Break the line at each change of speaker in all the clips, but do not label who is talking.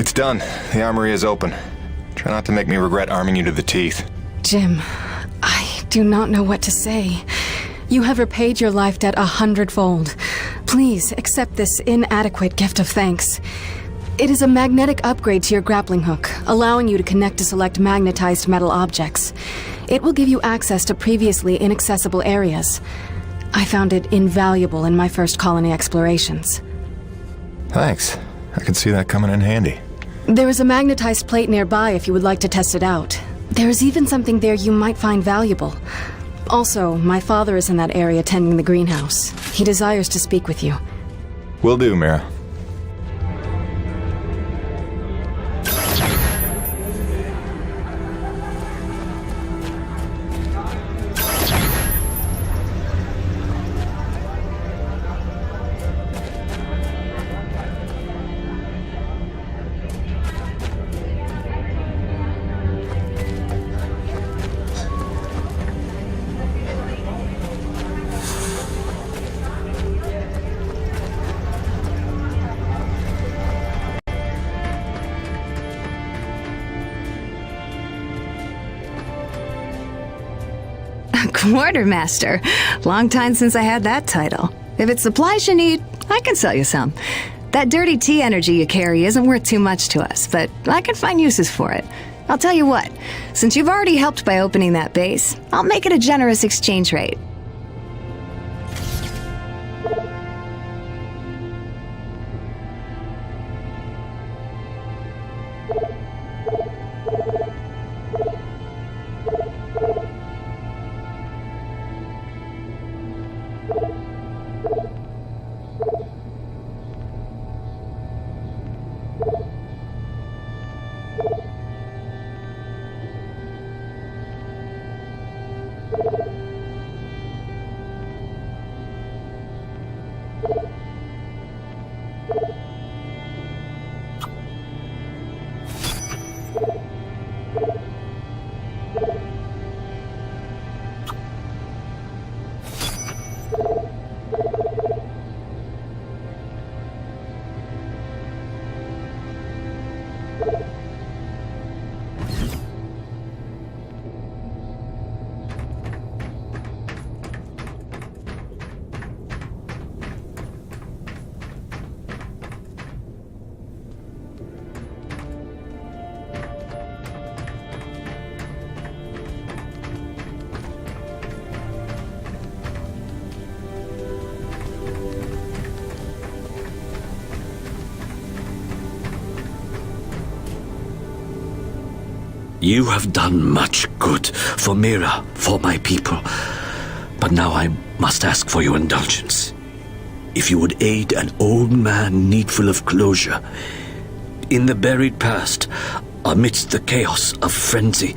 It's done. The armory is open. Try not to make me regret arming you to the teeth.
Jim, I do not know what to say. You have repaid your life debt 100-fold. Please accept this inadequate gift of thanks. It is a magnetic upgrade to your grappling hook, allowing you to connect to select magnetized metal objects. It will give you access to previously inaccessible areas. I found it invaluable in my first colony explorations.
Thanks. I can see that coming in handy.
There is a magnetized plate nearby if you would like to test it out. There is even something there you might find valuable. Also, my father is in that area tending the greenhouse. He desires to speak with you.
Will do, Mira.
Quartermaster. Long time since I had that title. If it's supplies you need, I can sell you some. That dirty tea energy you carry isn't worth too much to us, but I can find uses for it. I'll tell you what, since you've already helped by opening that base, I'll make it a generous exchange rate.
You have done much good for Mira, for my people. But now I must ask for your indulgence. If you would aid an old man needful of closure. In the buried past, amidst the chaos of frenzy,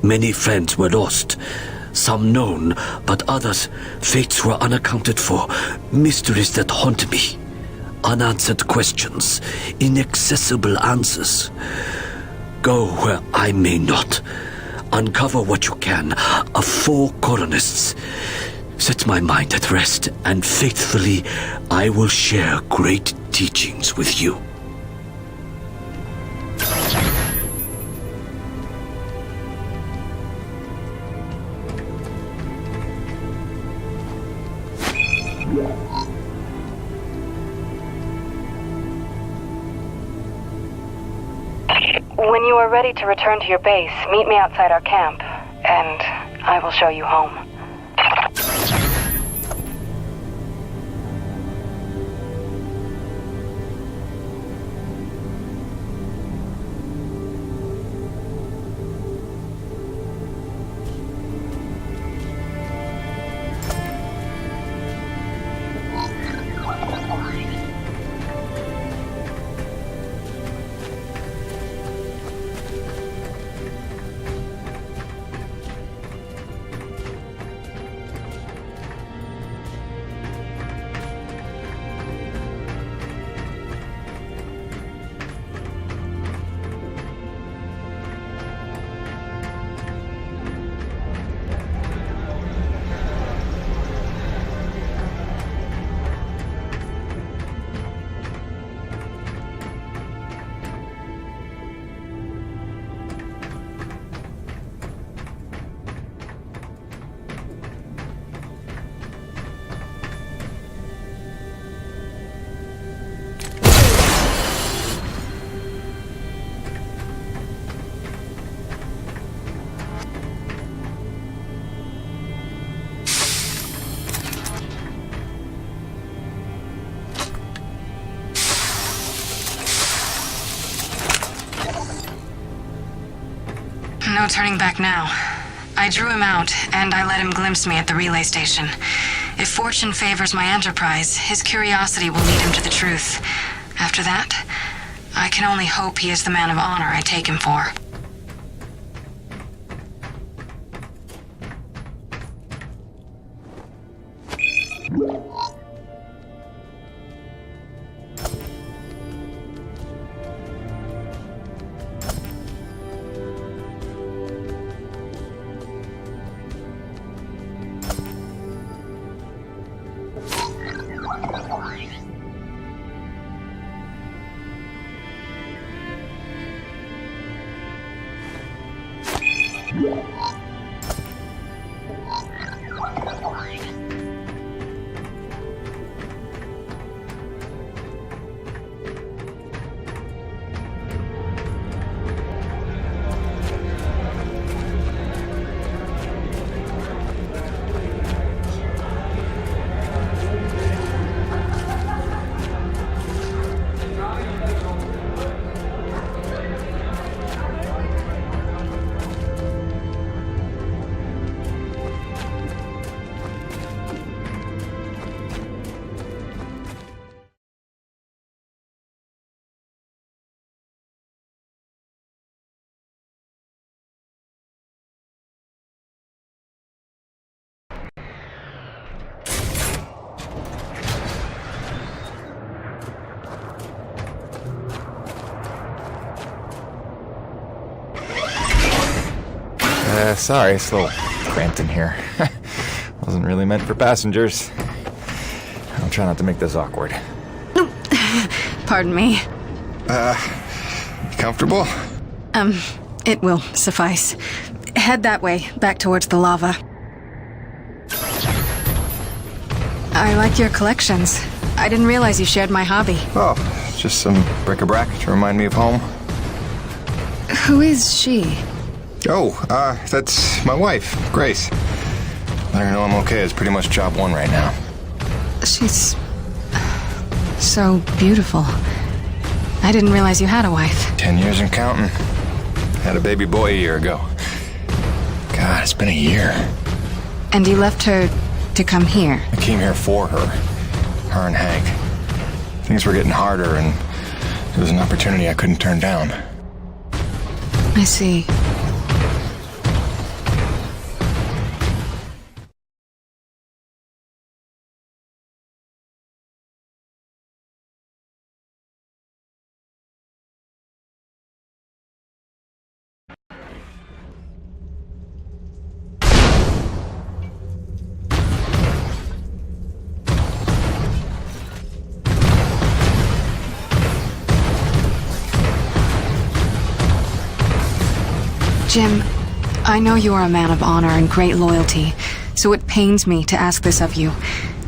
many friends were lost. Some known, but others, fates were unaccounted for. Mysteries that haunt me. Unanswered questions, inaccessible answers. Go where I may not. Uncover what you can of 4 colonists. Set my mind at rest, and faithfully I will share great teachings with you.
When you are ready to return to your base, meet me outside our camp, and I will show you home. no turning back now. I drew him out, and I let him glimpse me at the relay station. If fortune favors my enterprise, his curiosity will lead him to the truth. After that, I can only hope he is the man of honor I take him for.
Sorry, it's a little cramped in here. Wasn't really meant for passengers. I'll try not to make this awkward.
Pardon me.
Comfortable?
It will suffice. Head that way, back towards the lava. I like your collections. I didn't realize you shared my hobby.
Oh, just some bric-a-brac to remind me of home.
Who is she?
Oh, that's my wife, Grace. Let her know I'm okay. It's pretty much job one right now.
She's so beautiful. I didn't realize you had a wife.
10 years and counting. Had a baby boy a year ago. God, it's been a year.
And you left her to come here?
I came here for her. Her and Hank. Things were getting harder, and it was an opportunity I couldn't turn down.
I see. Jim, I know you are a man of honor and great loyalty, so it pains me to ask this of you.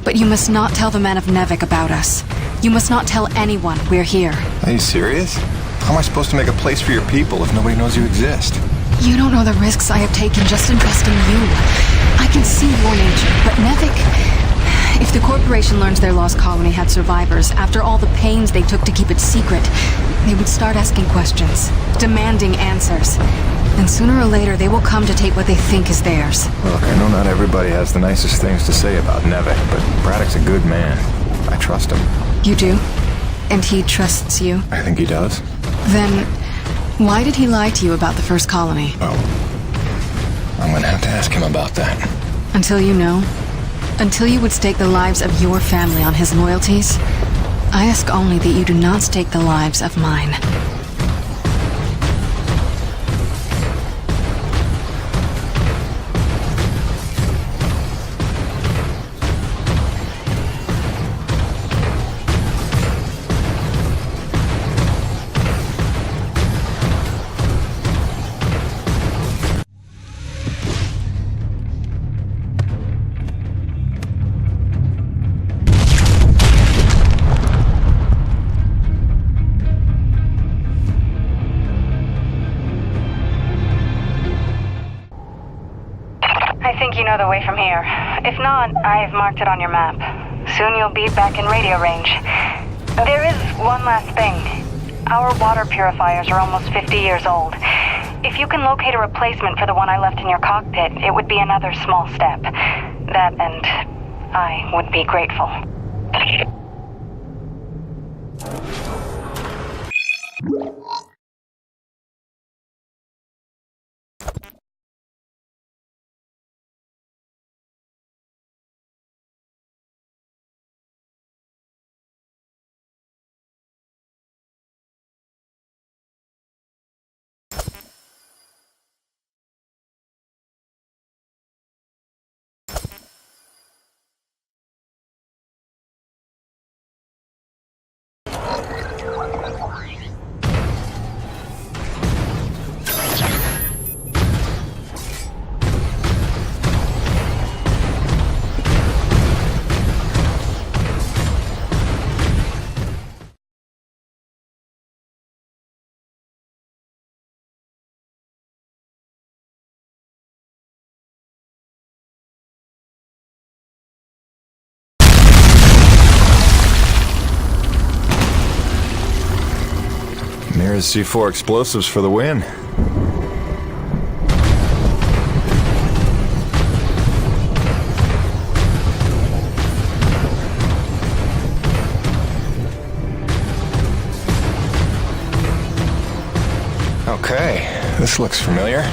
But you must not tell the men of Nevik about us. You must not tell anyone we're here.
Are you serious? How am I supposed to make a place for your people if nobody knows you exist?
You don't know the risks I have taken just investing you. I can see your nature, but Nevik... If the corporation learns their lost colony had survivors, after all the pains they took to keep it secret, they would start asking questions, demanding answers. And sooner or later, they will come to take what they think is theirs.
Look, I know not everybody has the nicest things to say about Nevik, but Braddock's a good man. I trust him.
You do? And he trusts you?
I think he does.
Then, why did he lie to you about the first colony?
Oh, I'm gonna have to ask him about that.
Until you know? Until you would stake the lives of your family on his loyalties? I ask only that you do not stake the lives of mine. I think you know the way from here. If not, I've marked it on your map. Soon you'll be back in radio range. There is one last thing. Our water purifiers are almost 50 years old. If you can locate a replacement for the one I left in your cockpit, it would be another small step. That and I would be grateful.
Mira's C4 explosives for the win. Okay, this looks familiar.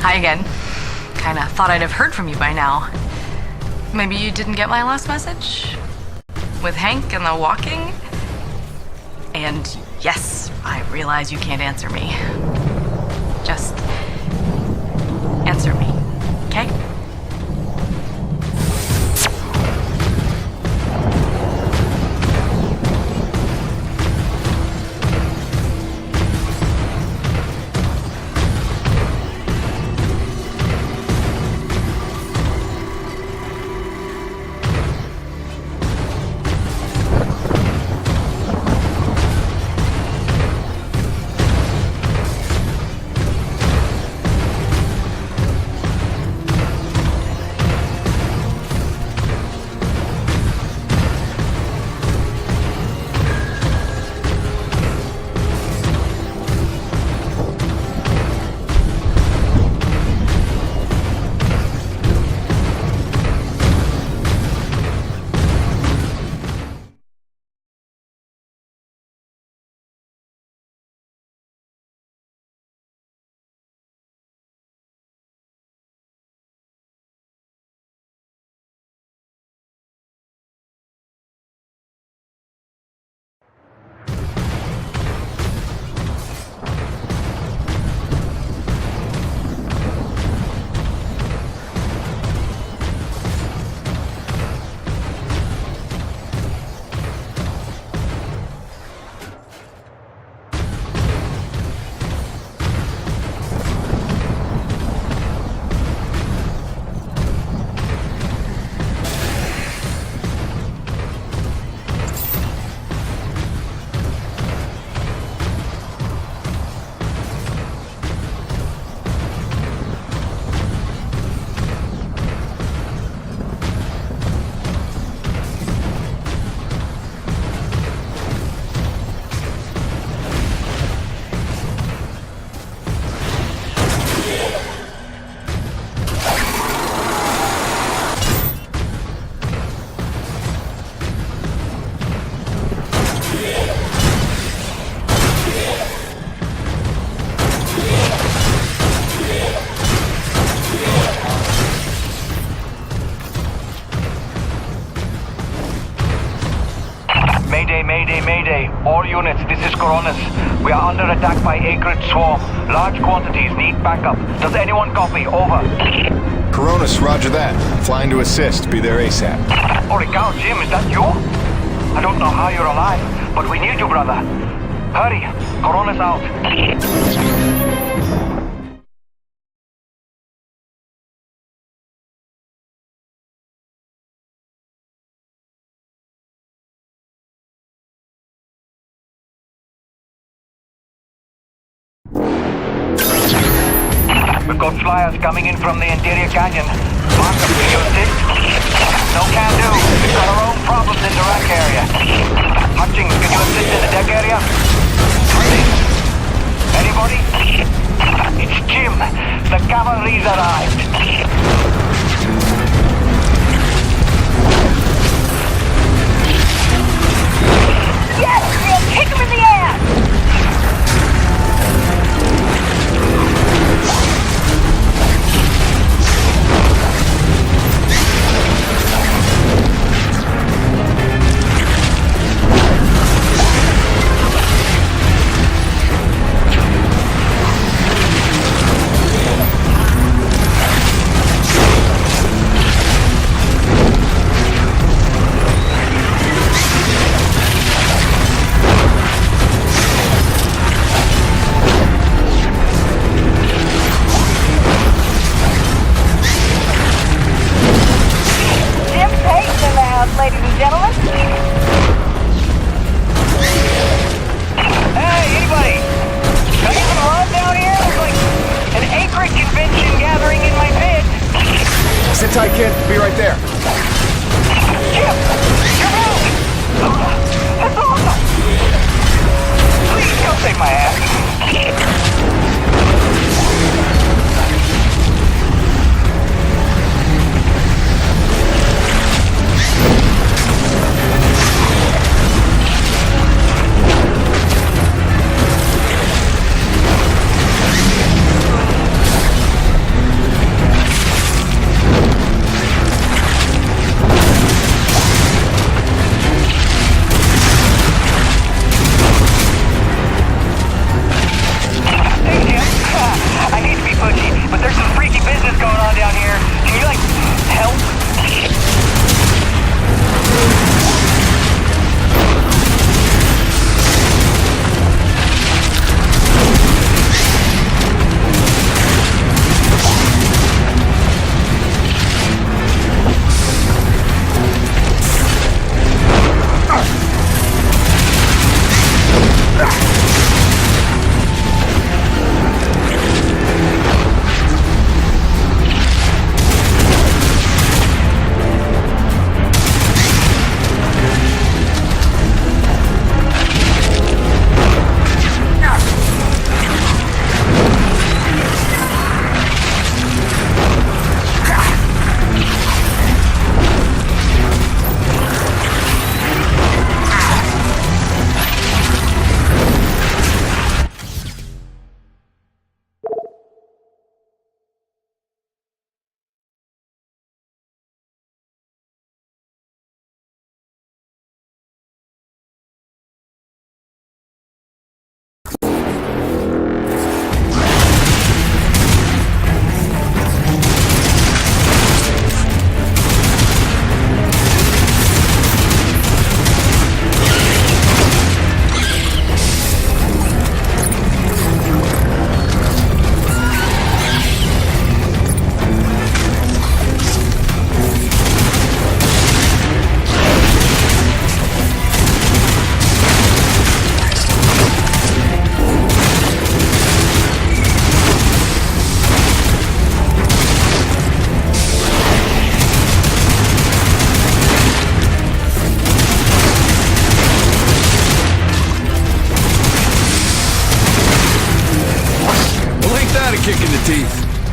Hi again. Kinda thought I'd have heard from you by now. Maybe you didn't get my last message? With Hank and the walking? And yes, I realize you can't answer me. Just answer me, okay?
Mayday. All units, this is Coronis. We are under attack by acrid swarm. Large quantities need backup. Does anyone copy? Over.
Coronis, roger that. Flying to assist. Be there ASAP.
Holy cow, Jim, is that you? I don't know how you're alive, but we need you, brother. Hurry. Coronis out. We've got flyers coming in from the interior canyon. Mark them, can you assist? No can do. We've got our own problems in the rack area. Hutchings, can you assist in the deck area? Anybody? It's Jim. The cavalry's arrived.
Yes! We'll kick him in the ass! Ladies and gentlemen.
Hey, anybody? Can I get some love down here? There's like an acreage convention gathering in my pit.
Sit tight, kid. Be right there.
Jim, you're back! That's awesome! Please don't take my ass.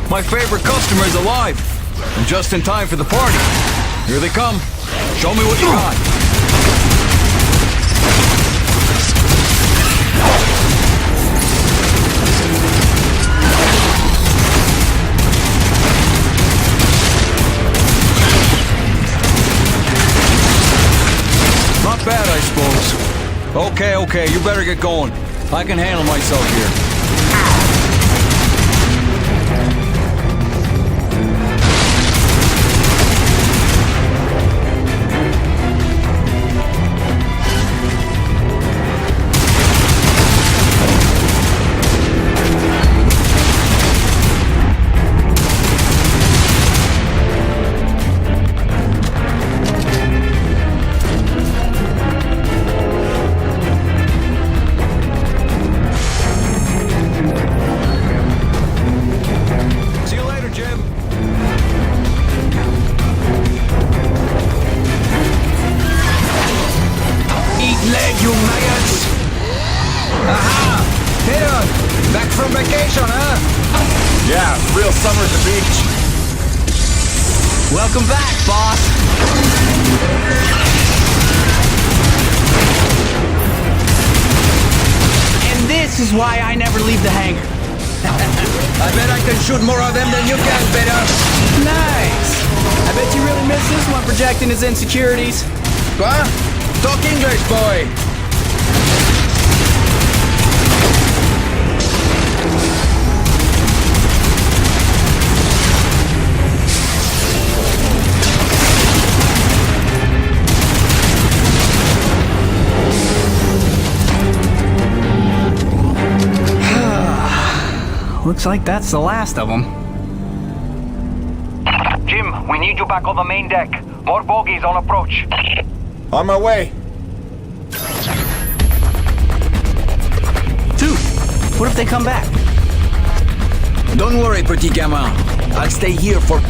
My favorite customer is alive, and just in time for the party. Here they come. Show me what you got. Not bad, I suppose. Okay, you better get going. I can handle myself here. bitch.
Welcome back, boss. And this is why I never leave the hangar.
I bet I can shoot more of them than you can, better.
Nice. I bet you really miss this one projecting his insecurities.
What? Talk English, boy.
Looks like that's the last of them.
Jim, we need you back on the main deck. More bogies on approach.
On my way.
Dude, what if they come back?
Don't worry, petit gamin. I'll stay here for...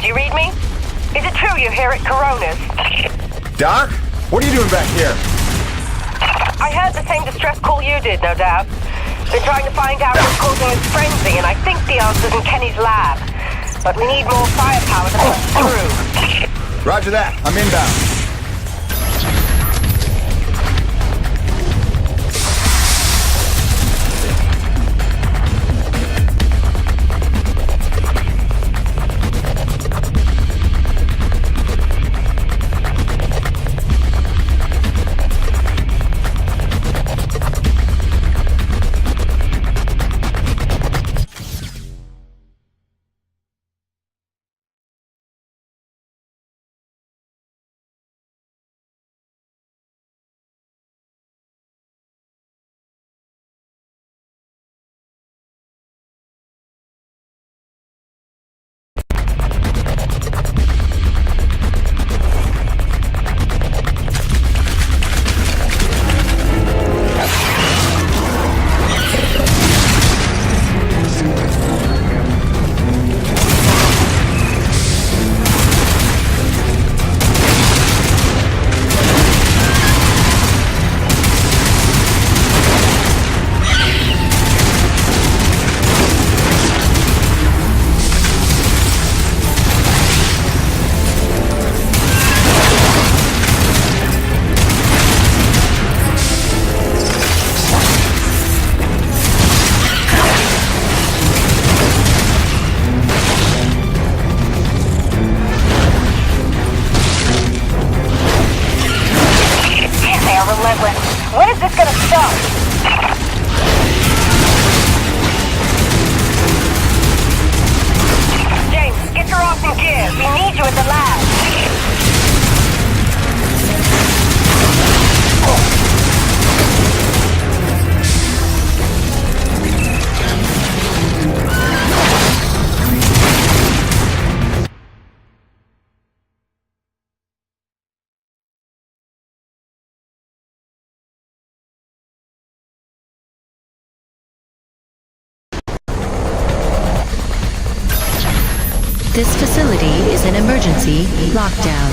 Do you read me? Is it true you're here at Corona's?
Doc? What are you doing back here?
I heard the same distress call you did, no doubt. Been trying to find out what's causing this frenzy, and I think the answer's in Kenny's lab. But we need more firepower to push through.
Roger that. I'm inbound.
quiet. We need you at the lab.
This facility is an emergency lockdown.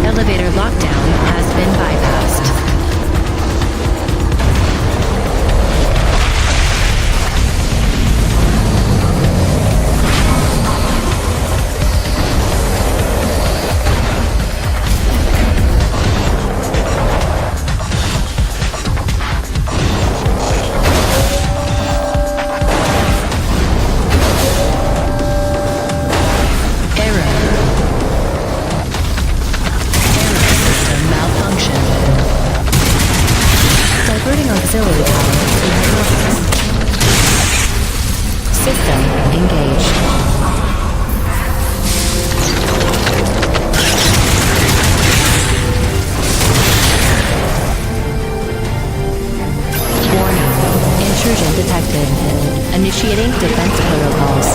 Elevator lockdown has been bypassed. Auxiliary power to hydraulics. System engaged. Warning. Intrusion detected. Initiating defense protocols.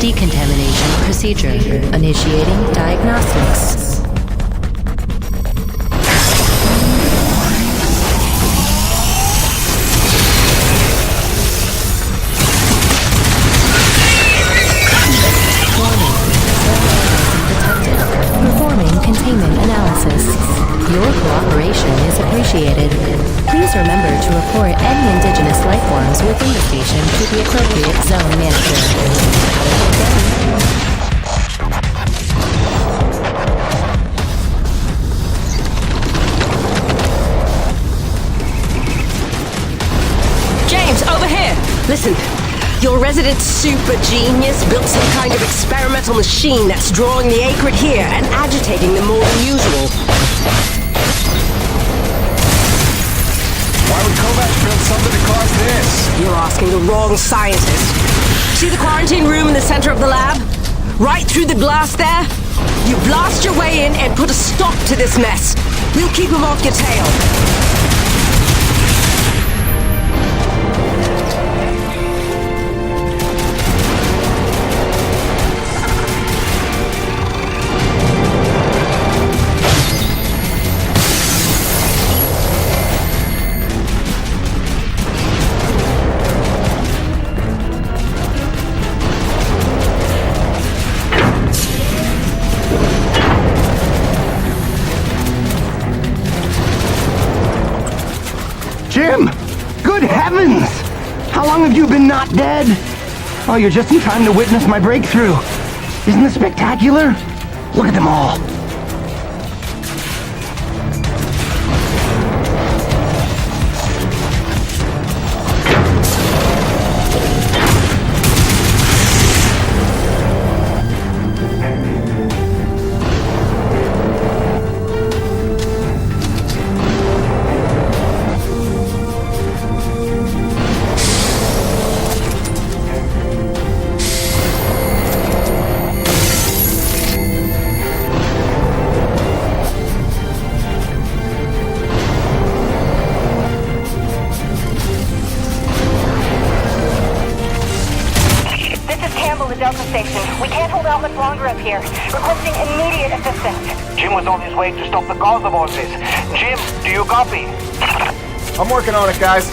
Decontamination procedure. Initiating diagnostics. Warning. Detected. Performing containment analysis. Your cooperation is appreciated. Please remember to report any indigenous life forms within the station to the appropriate zone manager.
James, over here! Listen, your resident super genius built some kind of experimental machine that's drawing the acrid here and agitating them more than usual.
Why would Kovac build something to cause this?
You're asking the wrong scientist. See the quarantine room in the center of the lab? Right through the blast there? You blast your way in and put a stop to this mess. We'll keep him off your tail.
Jim! Good heavens! How long have you been not dead? Oh, you're just in time to witness my breakthrough. Isn't this spectacular? Look at them all.
Requesting immediate assistance.
Jim was on his way to stop the cause of all this. Jim, do you copy?
I'm working on it, guys.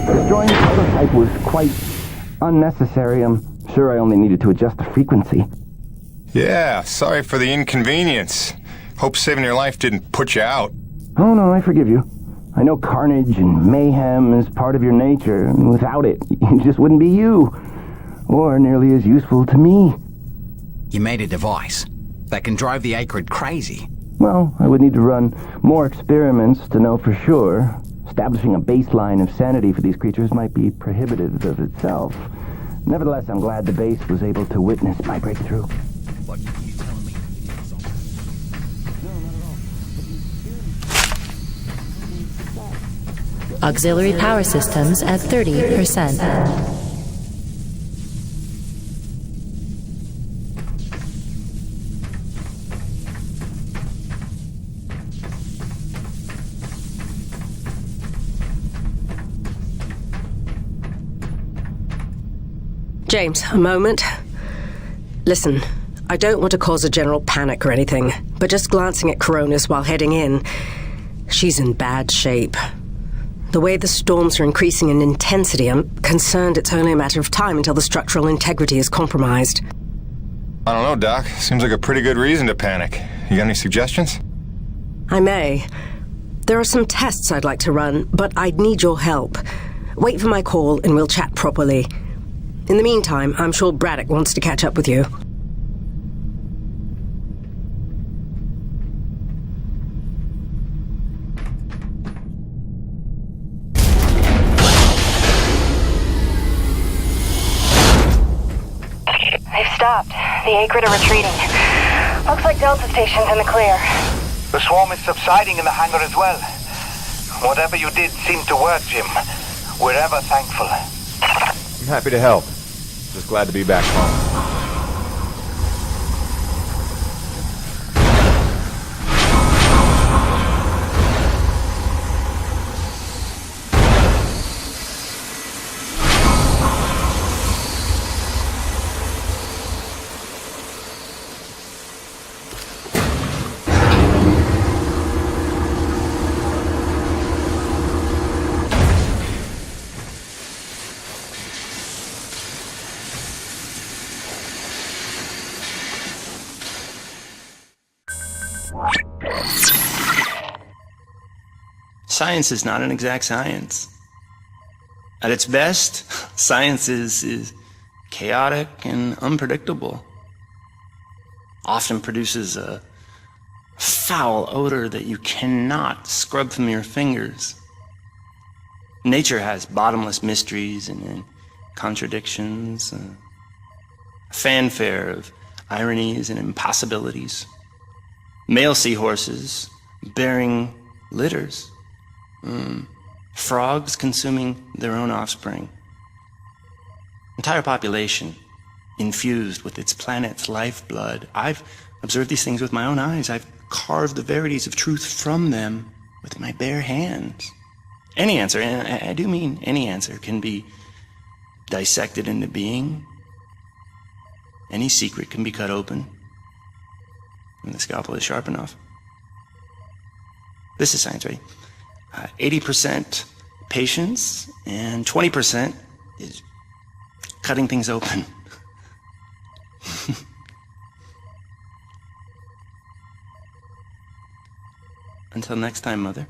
Destroying the prototype was quite unnecessary. I'm sure I only needed to adjust the frequency.
Yeah, sorry for the inconvenience. Hope saving your life didn't put you out.
Oh no, I forgive you. I know carnage and mayhem is part of your nature, and without it, you just wouldn't be you. Or nearly as useful to me.
You made a device that can drive the acrid crazy.
Well, I would need to run more experiments to know for sure. Establishing a baseline of sanity for these creatures might be prohibitive of itself. Nevertheless, I'm glad the base was able to witness my breakthrough.
What, you telling me?
Auxiliary power systems at 30%.
James, a moment. Listen, I don't want to cause a general panic or anything, but just glancing at Coronis while heading in, she's in bad shape. The way the storms are increasing in intensity, I'm concerned it's only a matter of time until the structural integrity is compromised.
I don't know, Doc. Seems like a pretty good reason to panic. You got any suggestions?
I may. There are some tests I'd like to run, but I'd need your help. Wait for my call and we'll chat properly. In the meantime, I'm sure Braddock wants to catch up with you. They've stopped. The A-Grid are retreating. Looks like Delta Station's in the clear.
The swarm is subsiding in the hangar as well. Whatever you did seemed to work, Jim. We're ever thankful.
I'm happy to help. Just glad to be back home.
Science is not an exact science. At its best, science is chaotic and unpredictable. Often produces a foul odor that you cannot scrub from your fingers. Nature has bottomless mysteries and contradictions, a fanfare of ironies and impossibilities. Male seahorses bearing litters. Frogs consuming their own offspring. Entire population infused with its planet's lifeblood. I've observed these things with my own eyes. I've carved the verities of truth from them with my bare hands. Any answer, and I do mean any answer, can be dissected into being. Any secret can be cut open when the scalpel is sharp enough. This is science, right? 80% patience and 20% is cutting things open. Until next time, Mother.